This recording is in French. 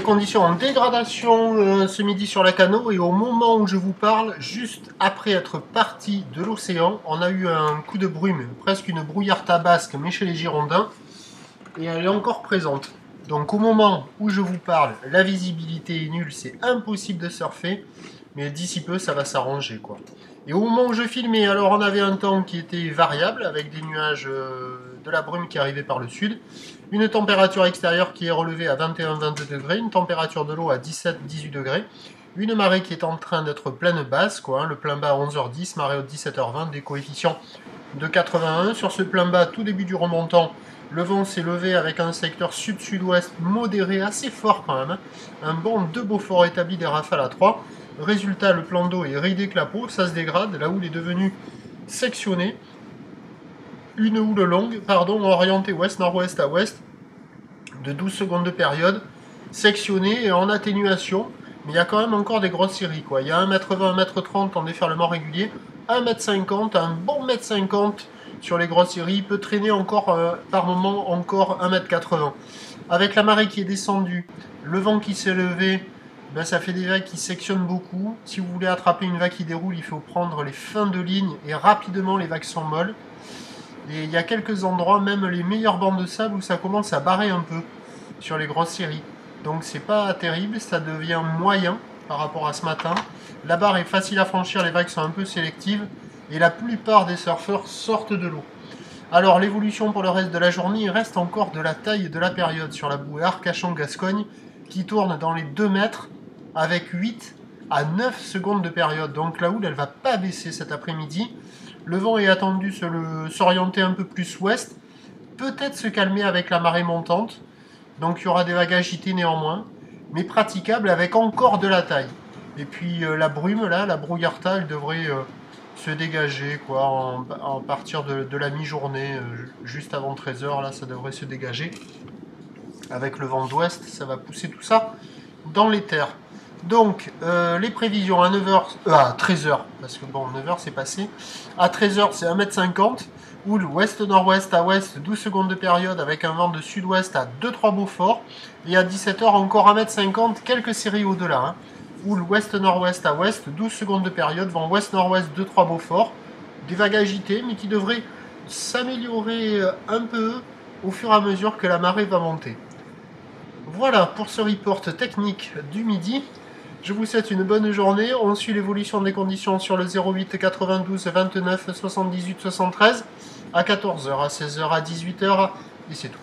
conditions en dégradation ce midi sur la Cano, et au moment où je vous parle, juste après être parti de l'océan, on a eu un coup de brume, presque une brouillarde tabasque, mais chez les Girondins, et elle est encore présente. Donc au moment où je vous parle, la visibilité est nulle, c'est impossible de surfer, mais d'ici peu ça va s'arranger quoi. Et au moment où je filmais, alors on avait un temps qui était variable, avec des nuages, de la brume qui arrivait par le sud, une température extérieure qui est relevée à 21-22 degrés, une température de l'eau à 17-18 degrés, une marée qui est en train d'être pleine basse, quoi, hein, le plein bas à 11h10, marée haute 17h20, des coefficients de 81. Sur ce plein bas, tout début du remontant, le vent s'est levé avec un secteur sud-sud-ouest modéré, assez fort quand même, hein, un bon 2 Beaufort établi, des rafales à 3. Résultat, le plan d'eau est ridé que la peau, ça se dégrade, la houle est devenue sectionnée, une houle longue, orientée ouest-nord-ouest à ouest, de 12 secondes de période, sectionnée et en atténuation, mais il y a quand même encore des grosses séries, quoi. Il y a 1m20, 1m30 en déferlement régulier, 1m50, un bon 1m50 sur les grosses séries, il peut traîner encore par moment encore 1m80. Avec la marée qui est descendue, le vent qui s'est levé, ben ça fait des vagues qui sectionnent beaucoup. Si vous voulez attraper une vague qui déroule, il faut prendre les fins de ligne et rapidement les vagues sont molles. Et il y a quelques endroits, même les meilleures bandes de sable, où ça commence à barrer un peu sur les grosses séries. Donc c'est pas terrible, ça devient moyen par rapport à ce matin. La barre est facile à franchir, les vagues sont un peu sélectives et la plupart des surfeurs sortent de l'eau. Alors l'évolution pour le reste de la journée, il reste encore de la taille de la période sur la bouée Arcachon-Gascogne qui tourne dans les 2 mètres avec 8 à 9 secondes de période. Donc la houle, elle va pas baisser cet après-midi. Le vent est attendu s'orienter un peu plus ouest, peut-être se calmer avec la marée montante. Donc il y aura des vagues agitées néanmoins, mais praticables avec encore de la taille. Et puis la brume, là, la brouillarda, elle devrait se dégager quoi, en partir de la mi-journée, juste avant 13h, là, ça devrait se dégager. Avec le vent d'ouest, ça va pousser tout ça dans les terres. Donc, les prévisions à 9h, à 13h, parce que bon, 9h c'est passé. À 13h, c'est 1m50. Houle ouest-nord-ouest à ouest, 12 secondes de période avec un vent de sud-ouest à 2-3 Beaufort. Et à 17h, encore 1m50, quelques séries au-delà. Hein. Houle ouest-nord-ouest à ouest, 12 secondes de période, vent ouest-nord-ouest, 2-3 Beaufort. Des vagues agitées, mais qui devraient s'améliorer un peu au fur et à mesure que la marée va monter. Voilà pour ce report technique du midi. Je vous souhaite une bonne journée. On suit l'évolution des conditions sur le 08 92 29 78 73 à 14h, à 16h, à 18h, et c'est tout.